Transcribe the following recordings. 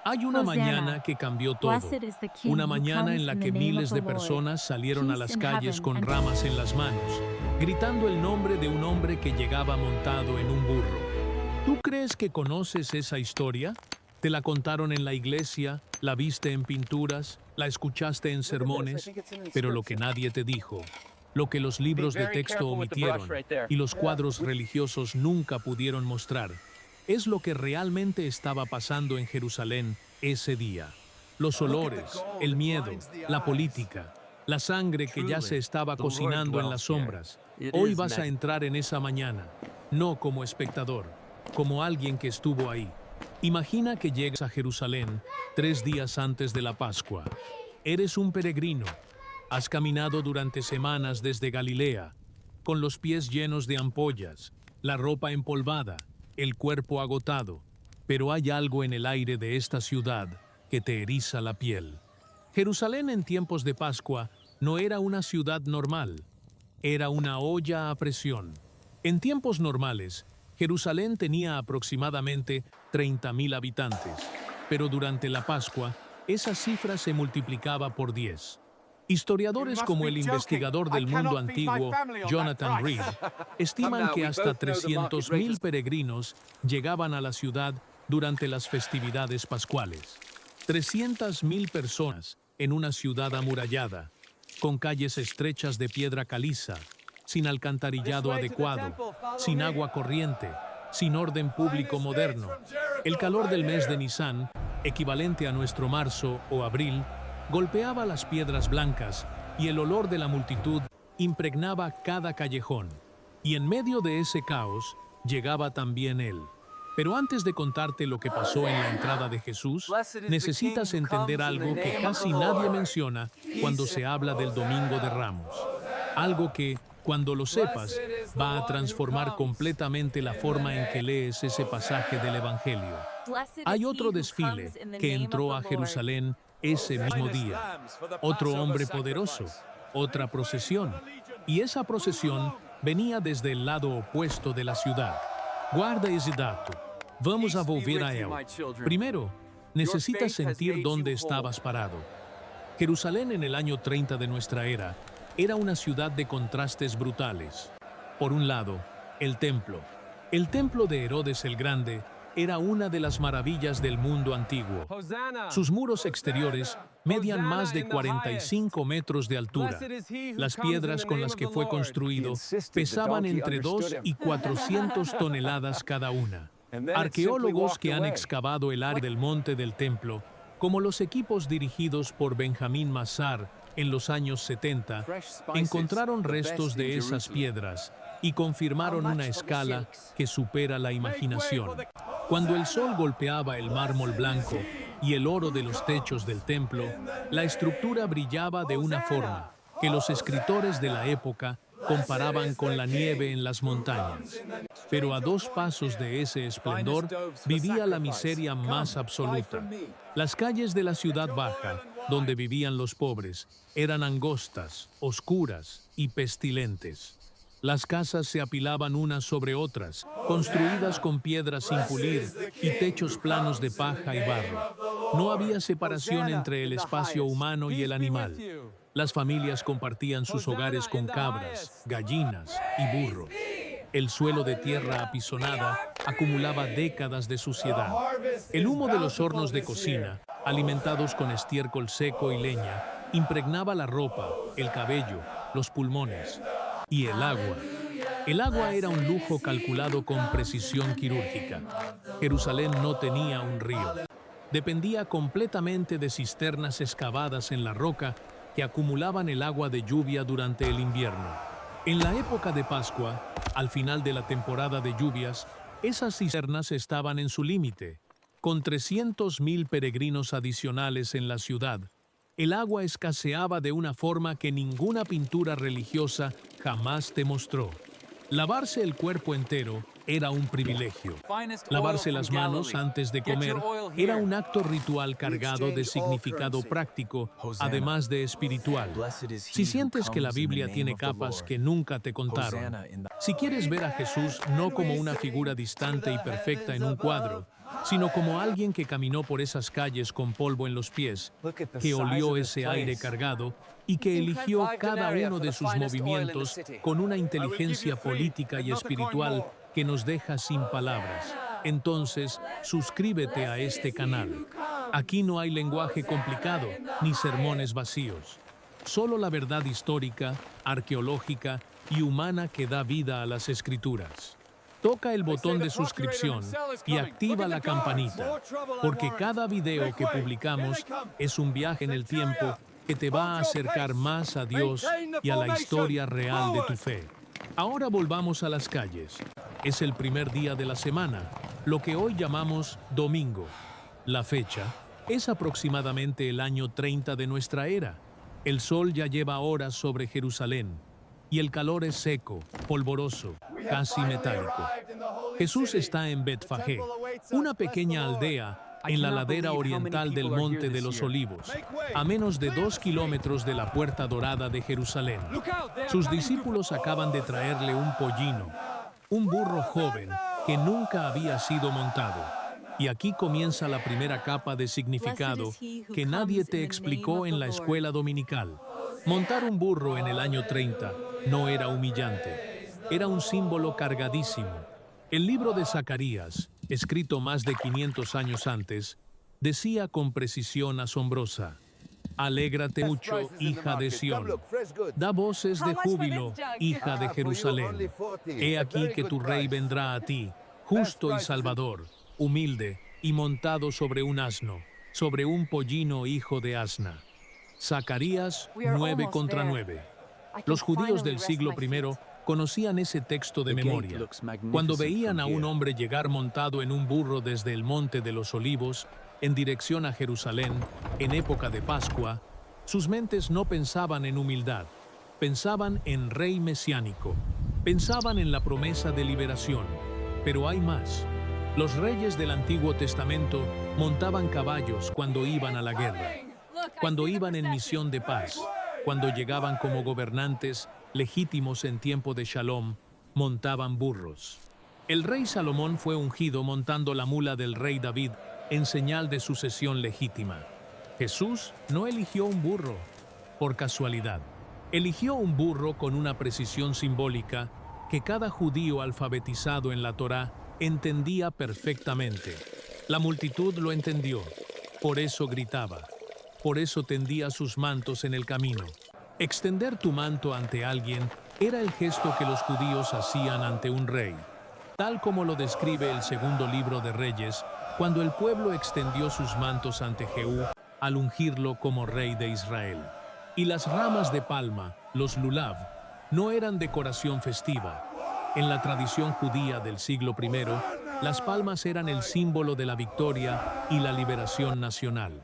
Hay una mañana que cambió todo. Una mañana en la que miles de personas salieron a las calles con ramas en las manos, gritando el nombre de un hombre que llegaba montado en un burro. ¿Tú crees que conoces esa historia? ¿Te la contaron en la iglesia, la viste en pinturas, la escuchaste en sermones? Pero lo que nadie te dijo, lo que los libros de texto omitieron y los cuadros religiosos nunca pudieron mostrar, es lo que realmente estaba pasando en Jerusalén ese día. Los olores, el miedo, la política, la sangre que ya se estaba cocinando en las sombras. Hoy vas a entrar en esa mañana, no como espectador, como alguien que estuvo ahí. Imagina que llegas a Jerusalén 3 días antes de la Pascua. Eres un peregrino. Has caminado durante semanas desde Galilea, con los pies llenos de ampollas, la ropa empolvada, el cuerpo agotado, pero hay algo en el aire de esta ciudad que te eriza la piel. Jerusalén en tiempos de Pascua no era una ciudad normal, era una olla a presión. En tiempos normales, Jerusalén tenía aproximadamente 30.000 habitantes, pero durante la Pascua, esa cifra se multiplicaba por 10. Historiadores como el investigador del mundo antiguo, Jonathan Reed, estiman que hasta 300.000 peregrinos llegaban a la ciudad durante las festividades pascuales. 300.000 personas en una ciudad amurallada, con calles estrechas de piedra caliza, sin alcantarillado adecuado, sin agua corriente, sin orden público moderno. El calor del mes de Nisan, equivalente a nuestro marzo o abril, golpeaba las piedras blancas y el olor de la multitud impregnaba cada callejón. Y en medio de ese caos llegaba también él. Pero antes de contarte lo que pasó en la entrada de Jesús, necesitas entender algo que casi nadie menciona cuando se habla del Domingo de Ramos. Algo que, cuando lo sepas, va a transformar completamente la forma en que lees ese pasaje del Evangelio. Hay otro desfile que entró a Jerusalén ese mismo día. Otro hombre poderoso, otra procesión. Y esa procesión venía desde el lado opuesto de la ciudad. Guarda ese dato. Vamos a volver a él. Primero, necesitas sentir dónde estabas parado. Jerusalén en el año 30 de nuestra era era una ciudad de contrastes brutales. Por un lado, el templo. El templo de Herodes el Grande era una de las maravillas del mundo antiguo. Sus muros exteriores medían más de 45 metros de altura. Las piedras con las que fue construido pesaban entre 2 y 400 toneladas cada una. Arqueólogos que han excavado el área del monte del templo, como los equipos dirigidos por Benjamín Massar en los años 70, encontraron restos de esas piedras y confirmaron una escala que supera la imaginación. Cuando el sol golpeaba el mármol blanco y el oro de los techos del templo, la estructura brillaba de una forma que los escritores de la época comparaban con la nieve en las montañas. Pero a 2 pasos de ese esplendor vivía la miseria más absoluta. Las calles de la ciudad baja, donde vivían los pobres, eran angostas, oscuras y pestilentes. Las casas se apilaban unas sobre otras, construidas con piedras sin pulir y techos planos de paja y barro. No había separación entre el espacio humano y el animal. Las familias compartían sus hogares con cabras, gallinas y burros. El suelo de tierra apisonada acumulaba décadas de suciedad. El humo de los hornos de cocina, alimentados con estiércol seco y leña, impregnaba la ropa, el cabello, los pulmones. Y el agua. El agua era un lujo calculado con precisión quirúrgica. Jerusalén no tenía un río. Dependía completamente de cisternas excavadas en la roca que acumulaban el agua de lluvia durante el invierno. En la época de Pascua, al final de la temporada de lluvias, esas cisternas estaban en su límite. Con 300.000 peregrinos adicionales en la ciudad, el agua escaseaba de una forma que ninguna pintura religiosa jamás te mostró. Lavarse el cuerpo entero era un privilegio. Lavarse las manos antes de comer era un acto ritual cargado de significado práctico, además de espiritual. Si sientes que la Biblia tiene capas que nunca te contaron, si quieres ver a Jesús no como una figura distante y perfecta en un cuadro, sino como alguien que caminó por esas calles con polvo en los pies, que olió ese aire cargado y que eligió cada uno de sus movimientos con una inteligencia política y espiritual que nos deja sin palabras. Entonces, suscríbete a este canal. Aquí no hay lenguaje complicado ni sermones vacíos. Solo la verdad histórica, arqueológica y humana que da vida a las Escrituras. Toca el botón de suscripción y activa la campanita, porque cada video que publicamos es un viaje en el tiempo que te va a acercar más a Dios y a la historia real de tu fe. Ahora volvamos a las calles. Es el primer día de la semana, lo que hoy llamamos domingo. La fecha es aproximadamente el año 30 de nuestra era. El sol ya lleva horas sobre Jerusalén y el calor es seco, polvoroso, casi metálico. Jesús está en Betfagé, una pequeña aldea en la ladera oriental del Monte de los Olivos, a menos de 2 kilómetros de la Puerta Dorada de Jerusalén. Sus discípulos acaban de traerle un pollino, un burro joven que nunca había sido montado. Y aquí comienza la primera capa de significado que nadie te explicó en la escuela dominical. Montar un burro en el año 30 no era humillante, era un símbolo cargadísimo. El libro de Zacarías, escrito más de 500 años antes, decía con precisión asombrosa: Alégrate mucho, hija de Sión. Da voces de júbilo, hija de Jerusalén. He aquí que tu rey vendrá a ti, justo y salvador, humilde y montado sobre un asno, sobre un pollino hijo de asna. Zacarías 9:9. Los judíos del siglo I conocían ese texto de memoria. Cuando veían a un hombre llegar montado en un burro desde el Monte de los Olivos, en dirección a Jerusalén, en época de Pascua, sus mentes no pensaban en humildad, pensaban en rey mesiánico, pensaban en la promesa de liberación. Pero hay más. Los reyes del Antiguo Testamento montaban caballos cuando iban a la guerra, cuando iban en misión de paz, cuando llegaban como gobernantes legítimos en tiempo de Shalom, montaban burros. El rey Salomón fue ungido montando la mula del rey David en señal de sucesión legítima. Jesús no eligió un burro por casualidad. Eligió un burro con una precisión simbólica que cada judío alfabetizado en la Torá entendía perfectamente. La multitud lo entendió, por eso gritaba, por eso tendía sus mantos en el camino. Extender tu manto ante alguien era el gesto que los judíos hacían ante un rey, tal como lo describe el segundo libro de Reyes, cuando el pueblo extendió sus mantos ante Jehú al ungirlo como rey de Israel. Y las ramas de palma, los lulav, no eran decoración festiva. En la tradición judía del siglo I, las palmas eran el símbolo de la victoria y la liberación nacional.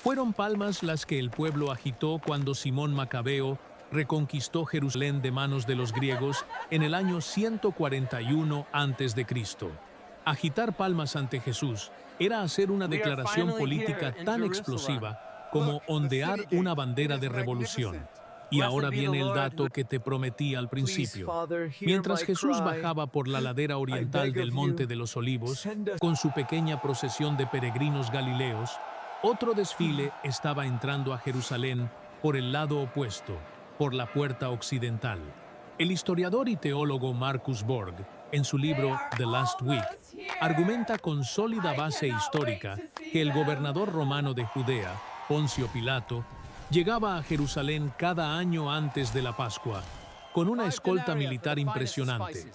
Fueron palmas las que el pueblo agitó cuando Simón Macabeo reconquistó Jerusalén de manos de los griegos en el año 141 a.C. Agitar palmas ante Jesús era hacer una declaración política tan explosiva como ondear una bandera de revolución. Y ahora viene el dato que te prometí al principio. Mientras Jesús bajaba por la ladera oriental del Monte de los Olivos, con su pequeña procesión de peregrinos galileos, otro desfile estaba entrando a Jerusalén por el lado opuesto, por la puerta occidental. El historiador y teólogo Marcus Borg, en su libro The Last Week, argumenta con sólida base histórica que el gobernador romano de Judea, Poncio Pilato, llegaba a Jerusalén cada año antes de la Pascua, con una escolta militar impresionante.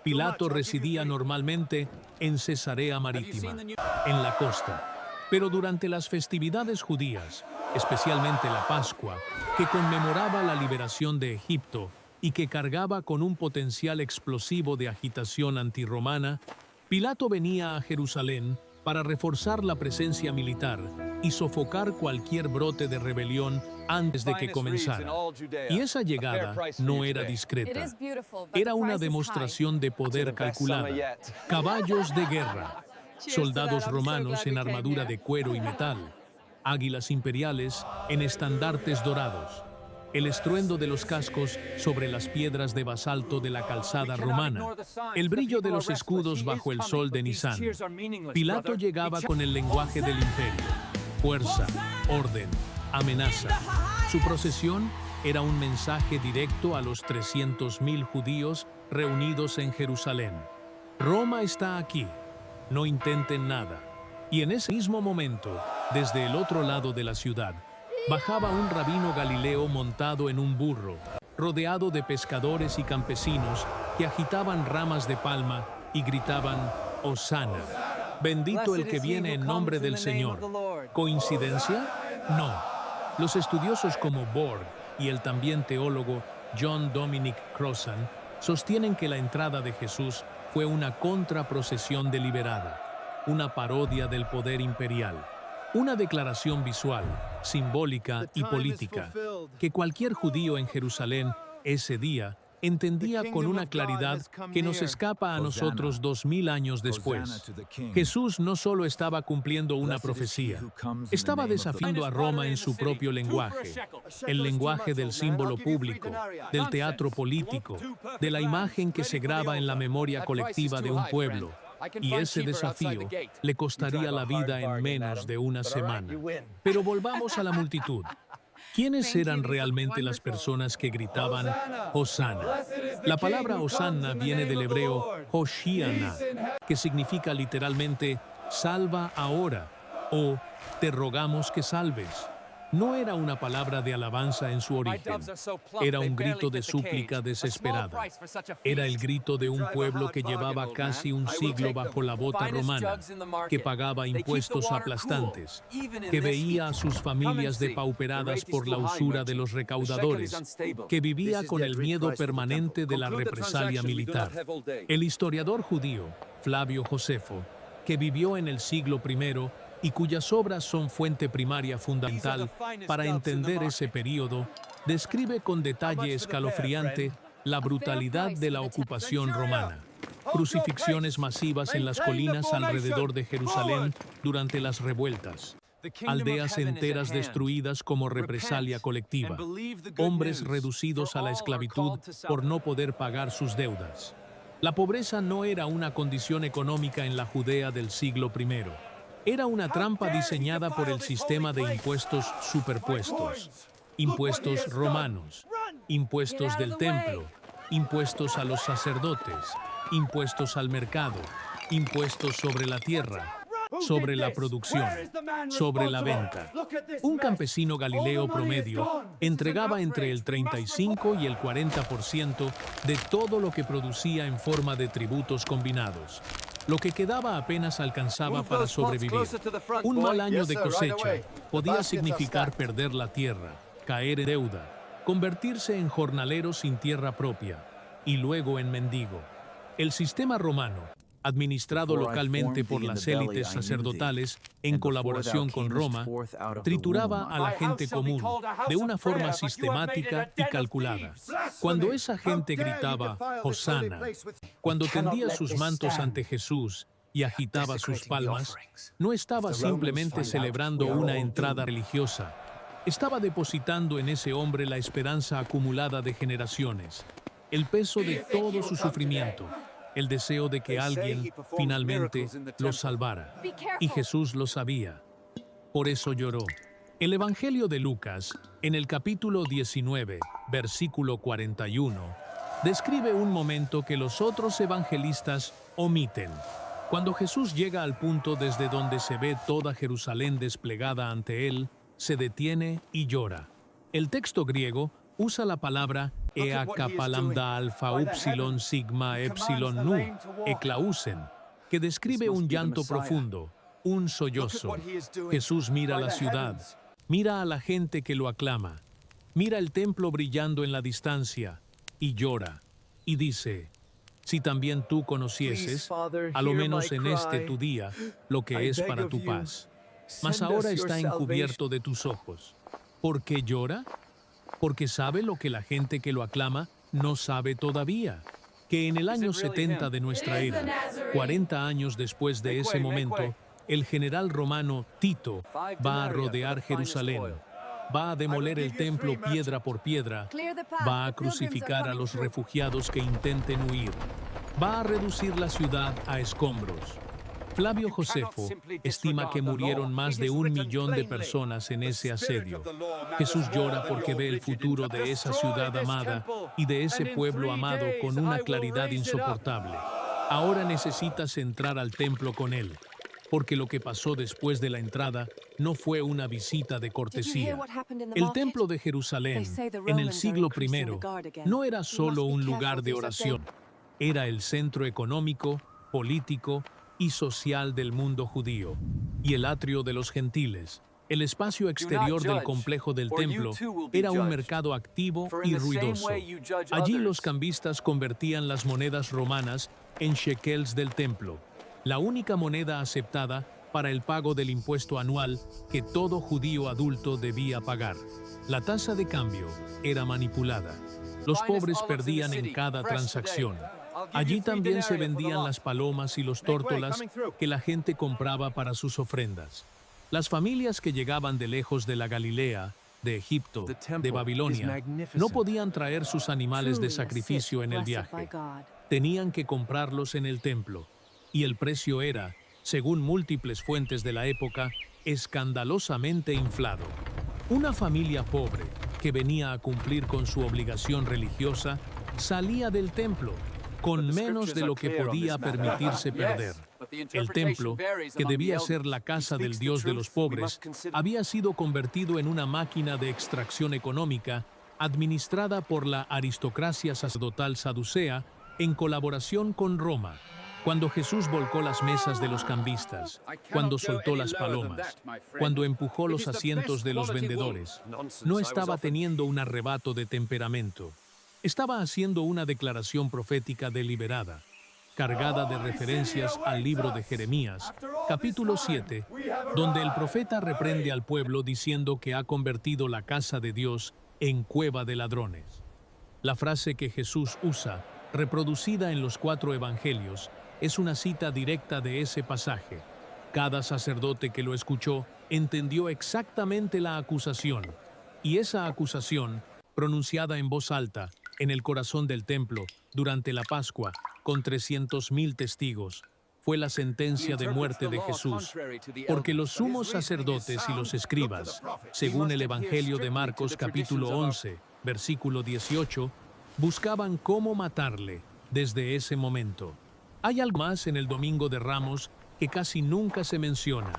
Pilato residía normalmente en Cesarea Marítima, en la costa. Pero durante las festividades judías, especialmente la Pascua, que conmemoraba la liberación de Egipto y que cargaba con un potencial explosivo de agitación antirromana, Pilato venía a Jerusalén para reforzar la presencia militar y sofocar cualquier brote de rebelión antes de que comenzara. Y esa llegada no era discreta. Era una demostración de poder calculada. Caballos de guerra, soldados romanos en armadura de cuero y metal, águilas imperiales en estandartes dorados, el estruendo de los cascos sobre las piedras de basalto de la calzada romana, el brillo de los escudos bajo el sol de Nisán. Pilato llegaba con el lenguaje del imperio: fuerza, orden, amenaza. Su procesión era un mensaje directo a los 300.000 judíos reunidos en Jerusalén. Roma está aquí, no intenten nada. Y en ese mismo momento, desde el otro lado de la ciudad, bajaba un rabino galileo montado en un burro, rodeado de pescadores y campesinos que agitaban ramas de palma y gritaban: «Hosana, bendito el que viene en nombre del Señor». ¿Coincidencia? No. Los estudiosos como Borg y el también teólogo John Dominic Crossan sostienen que la entrada de Jesús fue una contraprocesión deliberada, una parodia del poder imperial, una declaración visual, simbólica y política, que cualquier judío en Jerusalén ese día entendía con una claridad que nos escapa a nosotros 2000 años después. Jesús no solo estaba cumpliendo una profecía, estaba desafiando a Roma en su propio lenguaje, el lenguaje del símbolo público, del teatro político, de la imagen que se graba en la memoria colectiva de un pueblo. Y ese desafío le costaría la vida en menos de una semana. Pero volvamos a la multitud. ¿Quiénes eran realmente las personas que gritaban Hosana? La palabra Hosanna viene del hebreo Hoshiana, que significa literalmente salva ahora o te rogamos que salves. No era una palabra de alabanza en su origen, era un grito de súplica desesperada. Era el grito de un pueblo que llevaba casi un siglo bajo la bota romana, que pagaba impuestos aplastantes, que veía a sus familias depauperadas por la usura de los recaudadores, que vivía con el miedo permanente de la represalia militar. El historiador judío Flavio Josefo, que vivió en el siglo I, y cuyas obras son fuente primaria fundamental para entender ese período, describe con detalle escalofriante la brutalidad de la ocupación romana. Crucifixiones masivas en las colinas alrededor de Jerusalén durante las revueltas, aldeas enteras destruidas como represalia colectiva, hombres reducidos a la esclavitud por no poder pagar sus deudas. La pobreza no era una condición económica en la Judea del siglo I. Era una trampa diseñada por el sistema de impuestos superpuestos, impuestos romanos, impuestos del templo, impuestos a los sacerdotes, impuestos al mercado, impuestos sobre la tierra, sobre la producción, sobre la venta. Un campesino galileo promedio entregaba entre el 35 y el 40% de todo lo que producía en forma de tributos combinados. Lo que quedaba apenas alcanzaba para sobrevivir. Un mal año de cosecha podía significar perder la tierra, caer en deuda, convertirse en jornalero sin tierra propia y luego en mendigo. El sistema romano, administrado localmente por las élites sacerdotales en colaboración con Roma, trituraba a la gente común de una forma sistemática y calculada. Cuando esa gente gritaba Hosana, cuando tendía sus mantos ante Jesús y agitaba sus palmas, no estaba simplemente celebrando una entrada religiosa, estaba depositando en ese hombre la esperanza acumulada de generaciones, el peso de todo su sufrimiento, el deseo de que alguien finalmente los salvara. Y Jesús lo sabía. Por eso lloró. El Evangelio de Lucas, en el capítulo 19, versículo 41, describe un momento que los otros evangelistas omiten. Cuando Jesús llega al punto desde donde se ve toda Jerusalén desplegada ante él, se detiene y llora. El texto griego usa la palabra ea kappa lambda alfa upsilon sigma epsilon nu, eklausen, que describe un llanto profundo, un sollozo. Jesús mira la ciudad, mira a la gente que lo aclama, mira el templo brillando en la distancia y llora, y dice: si también tú conocieses, a lo menos en este tu día, lo que es para tu paz. Mas ahora está encubierto de tus ojos. ¿Por qué llora? Porque sabe lo que la gente que lo aclama no sabe todavía, que en el año 70 de nuestra era, 40 años después de ese momento, el general romano Tito va a rodear Jerusalén. va a demoler el templo piedra por piedra, va a crucificar a los refugiados que intenten huir, va a reducir la ciudad a escombros. Flavio Josefo estima que murieron más de 1 millón de personas en ese asedio. Jesús llora porque ve el futuro de esa ciudad amada y de ese pueblo amado con una claridad insoportable. Ahora necesitas entrar al templo con él, porque lo que pasó después de la entrada no fue una visita de cortesía. El templo de Jerusalén, en el siglo I, no era solo un lugar de oración, era el centro económico, político y social del mundo judío, y el atrio de los gentiles. El espacio exterior del complejo del templo era un mercado activo y ruidoso. Allí los cambistas convertían las monedas romanas en shekels del templo, la única moneda aceptada para el pago del impuesto anual que todo judío adulto debía pagar. La tasa de cambio era manipulada. Los pobres perdían en cada transacción. Allí también se vendían las palomas y los tórtolas que la gente compraba para sus ofrendas. Las familias que llegaban de lejos de la Galilea, de Egipto, de Babilonia, no podían traer sus animales de sacrificio en el viaje. Tenían que comprarlos en el templo, y el precio era, según múltiples fuentes de la época, escandalosamente inflado. Una familia pobre, que venía a cumplir con su obligación religiosa, salía del templo con menos de lo que podía permitirse perder. El templo, que debía ser la casa del Dios de los pobres, había sido convertido en una máquina de extracción económica administrada por la aristocracia sacerdotal saducea en colaboración con Roma. Cuando Jesús volcó las mesas de los cambistas, cuando soltó las palomas, cuando empujó los asientos de los vendedores, no estaba teniendo un arrebato de temperamento. Estaba haciendo una declaración profética deliberada, cargada de referencias al libro de Jeremías, capítulo 7, donde el profeta reprende al pueblo diciendo que ha convertido la casa de Dios en cueva de ladrones. La frase que Jesús usa, reproducida en los 4 evangelios, es una cita directa de ese pasaje. Cada sacerdote que lo escuchó entendió exactamente la acusación, y esa acusación, pronunciada en voz alta, en el corazón del templo, durante la Pascua, con 300,000 testigos, fue la sentencia de muerte de Jesús, porque los sumos sacerdotes y los escribas, según el Evangelio de Marcos capítulo 11, versículo 18, buscaban cómo matarle desde ese momento. Hay algo más en el Domingo de Ramos que casi nunca se menciona: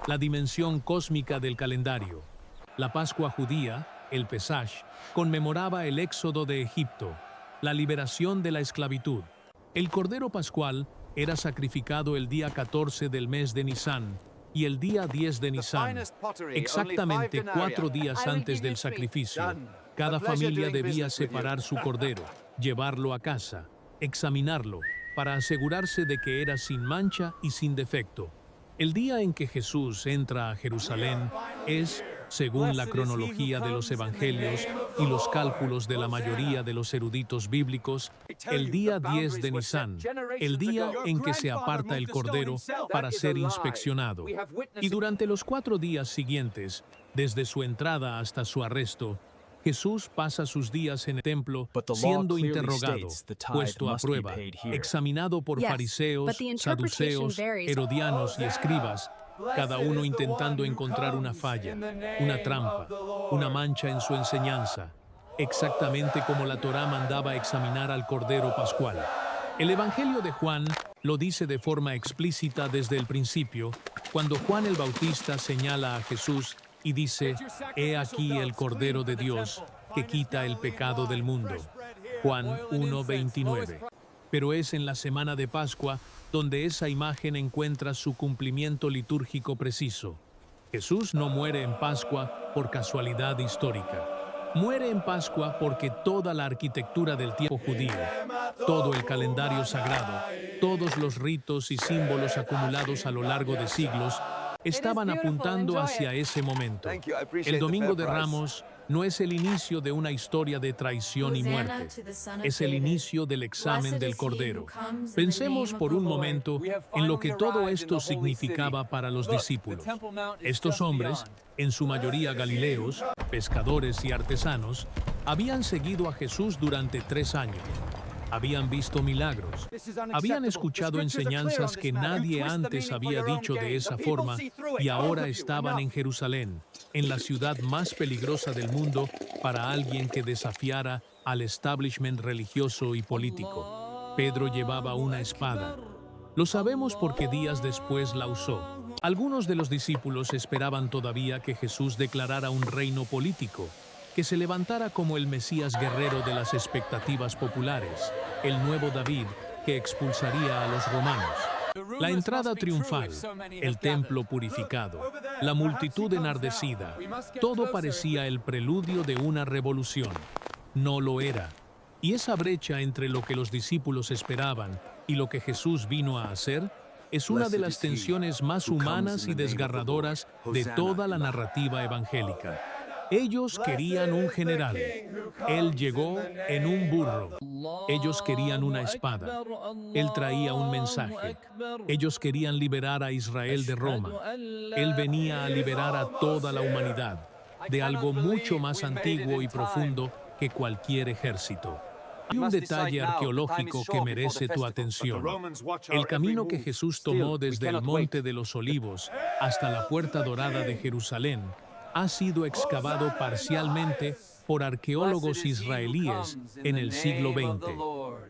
la dimensión cósmica del calendario. La Pascua judía, el Pesach, conmemoraba el éxodo de Egipto, la liberación de la esclavitud. El Cordero Pascual era sacrificado el día 14 del mes de Nisán y el día 10 de Nisán, exactamente 4 días antes del sacrificio. Cada familia debía separar su cordero, llevarlo a casa, examinarlo, para asegurarse de que era sin mancha y sin defecto. El día en que Jesús entra a Jerusalén es, según la cronología de los evangelios y los cálculos de la mayoría de los eruditos bíblicos, el día 10 de Nisán, el día en que se aparta el cordero para ser inspeccionado. Y durante los 4 días siguientes, desde su entrada hasta su arresto, Jesús pasa sus días en el templo siendo interrogado, puesto a prueba, examinado por fariseos, saduceos, herodianos y escribas, cada uno intentando encontrar una falla, una trampa, una mancha en su enseñanza, exactamente como la Torá mandaba examinar al Cordero Pascual. El Evangelio de Juan lo dice de forma explícita desde el principio, cuando Juan el Bautista señala a Jesús y dice: «He aquí el Cordero de Dios que quita el pecado del mundo». Juan 1:29. Pero es en la semana de Pascua donde esa imagen encuentra su cumplimiento litúrgico preciso. Jesús no muere en Pascua por casualidad histórica. Muere en Pascua porque toda la arquitectura del tiempo judío, todo el calendario sagrado, todos los ritos y símbolos acumulados a lo largo de siglos estaban apuntando hacia ese momento. El Domingo de Ramos no es el inicio de una historia de traición y muerte, es el inicio del examen del Cordero. Pensemos por un momento en lo que todo esto significaba para los discípulos. Estos hombres, en su mayoría galileos, pescadores y artesanos, habían seguido a Jesús durante 3 años. Habían visto milagros, habían escuchado enseñanzas que nadie antes había dicho de esa forma y ahora estaban en Jerusalén, en la ciudad más peligrosa del mundo para alguien que desafiara al establishment religioso y político. Pedro llevaba una espada. Lo sabemos porque días después la usó. Algunos de los discípulos esperaban todavía que Jesús declarara un reino político, que se levantara como el Mesías guerrero de las expectativas populares, el nuevo David que expulsaría a los romanos. La entrada triunfal, el templo purificado, la multitud enardecida, todo parecía el preludio de una revolución. No lo era. Y esa brecha entre lo que los discípulos esperaban y lo que Jesús vino a hacer es una de las tensiones más humanas y desgarradoras de toda la narrativa evangélica. Ellos querían un general. Él llegó en un burro. Ellos querían una espada. Él traía un mensaje. Ellos querían liberar a Israel de Roma. Él venía a liberar a toda la humanidad de algo mucho más antiguo y profundo que cualquier ejército. Hay un detalle arqueológico que merece tu atención. El camino que Jesús tomó desde el Monte de los Olivos hasta la Puerta Dorada de Jerusalén ha sido excavado parcialmente por arqueólogos israelíes en el siglo XX.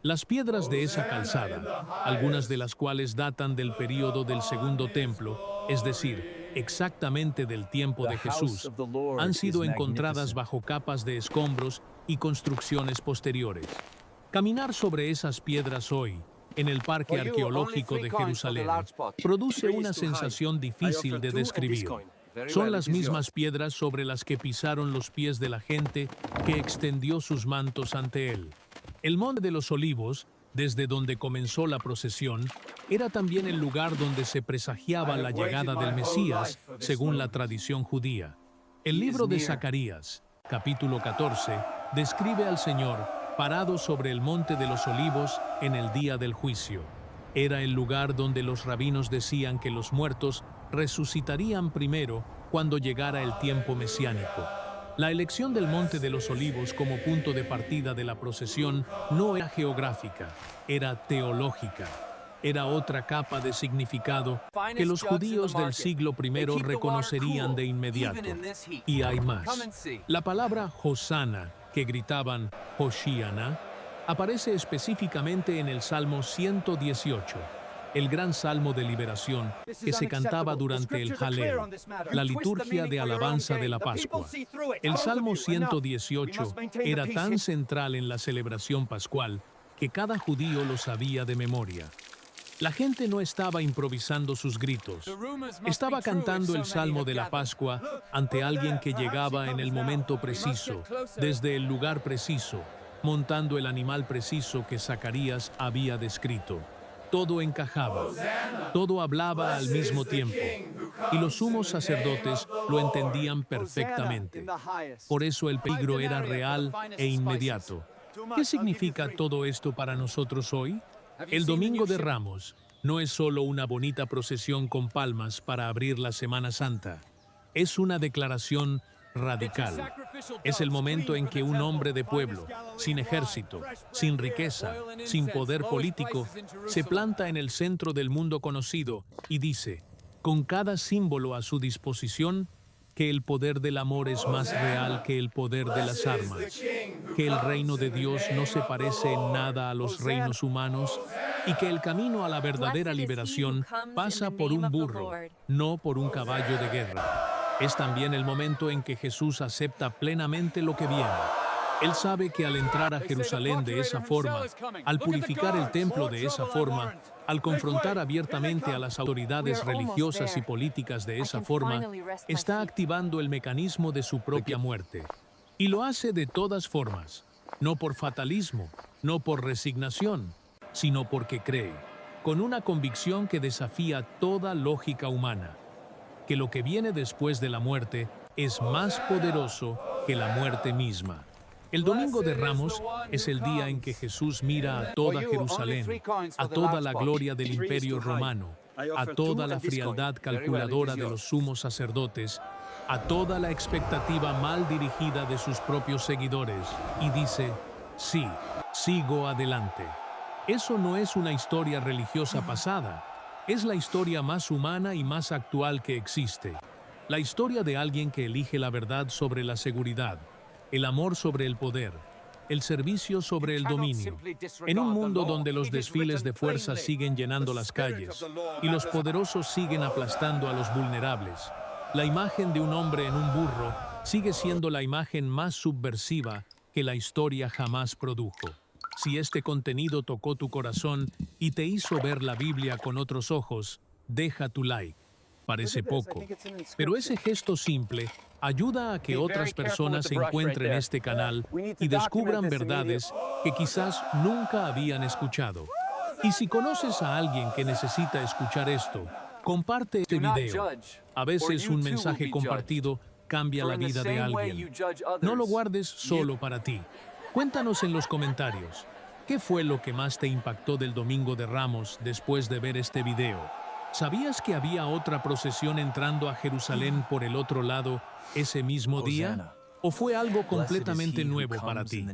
Las piedras de esa calzada, algunas de las cuales datan del período del Segundo Templo, es decir, exactamente del tiempo de Jesús, han sido encontradas bajo capas de escombros y construcciones posteriores. Caminar sobre esas piedras hoy, en el Parque Arqueológico de Jerusalén, produce una sensación difícil de describir. Son las mismas piedras sobre las que pisaron los pies de la gente que extendió sus mantos ante él. El Monte de los Olivos, desde donde comenzó la procesión, era también el lugar donde se presagiaba la llegada del Mesías, según la tradición judía. El libro de Zacarías, capítulo 14, describe al Señor parado sobre el Monte de los Olivos en el día del juicio. Era el lugar donde los rabinos decían que los muertos resucitarían primero cuando llegara el tiempo mesiánico. La elección del Monte de los Olivos como punto de partida de la procesión no era geográfica, era teológica. Era otra capa de significado que los judíos del siglo I reconocerían de inmediato. Y hay más. La palabra Hosana, que gritaban Hoshiana, aparece específicamente en el Salmo 118. El gran salmo de liberación que se cantaba durante el Jalel, la liturgia de alabanza de la Pascua. El Salmo 118 era tan central en la celebración pascual que cada judío lo sabía de memoria. La gente no estaba improvisando sus gritos. Estaba cantando el Salmo de la Pascua ante alguien que llegaba en el momento preciso, desde el lugar preciso, montando el animal preciso que Zacarías había descrito. Todo encajaba, todo hablaba al mismo tiempo, y los sumos sacerdotes lo entendían perfectamente. Por eso el peligro era real e inmediato. ¿Qué significa todo esto para nosotros hoy? El Domingo de Ramos no es solo una bonita procesión con palmas para abrir la Semana Santa. Es una declaración radical. Es el momento en que un hombre de pueblo, sin ejército, sin riqueza, sin poder político, se planta en el centro del mundo conocido y dice, con cada símbolo a su disposición, que el poder del amor es más real que el poder de las armas, que el reino de Dios no se parece en nada a los reinos humanos y que el camino a la verdadera liberación pasa por un burro, no por un caballo de guerra. Es también el momento en que Jesús acepta plenamente lo que viene. Él sabe que al entrar a Jerusalén de esa forma, al purificar el templo de esa forma, al confrontar abiertamente a las autoridades religiosas y políticas de esa forma, está activando el mecanismo de su propia muerte. Y lo hace de todas formas, no por fatalismo, no por resignación, sino porque cree, con una convicción que desafía toda lógica humana, que lo que viene después de la muerte es más poderoso que la muerte misma. El Domingo de Ramos es el día en que Jesús mira a toda Jerusalén, a toda la gloria del Imperio Romano, a toda la frialdad calculadora de los sumos sacerdotes, a toda la expectativa mal dirigida de sus propios seguidores, y dice, sí, sigo adelante. Eso no es una historia religiosa pasada, es la historia más humana y más actual que existe. La historia de alguien que elige la verdad sobre la seguridad, el amor sobre el poder, el servicio sobre el dominio. En un mundo donde los desfiles de fuerza siguen llenando las calles y los poderosos siguen aplastando a los vulnerables, la imagen de un hombre en un burro sigue siendo la imagen más subversiva que la historia jamás produjo. Si este contenido tocó tu corazón y te hizo ver la Biblia con otros ojos, deja tu like. Parece poco, pero ese gesto simple ayuda a que otras personas encuentren este canal y descubran verdades que quizás nunca habían escuchado. Y si conoces a alguien que necesita escuchar esto, comparte este video. A veces un mensaje compartido cambia la vida de alguien. No lo guardes solo para ti. Cuéntanos en los comentarios, ¿qué fue lo que más te impactó del Domingo de Ramos después de ver este video? ¿Sabías que había otra procesión entrando a Jerusalén por el otro lado ese mismo día? ¿O fue algo completamente nuevo para ti?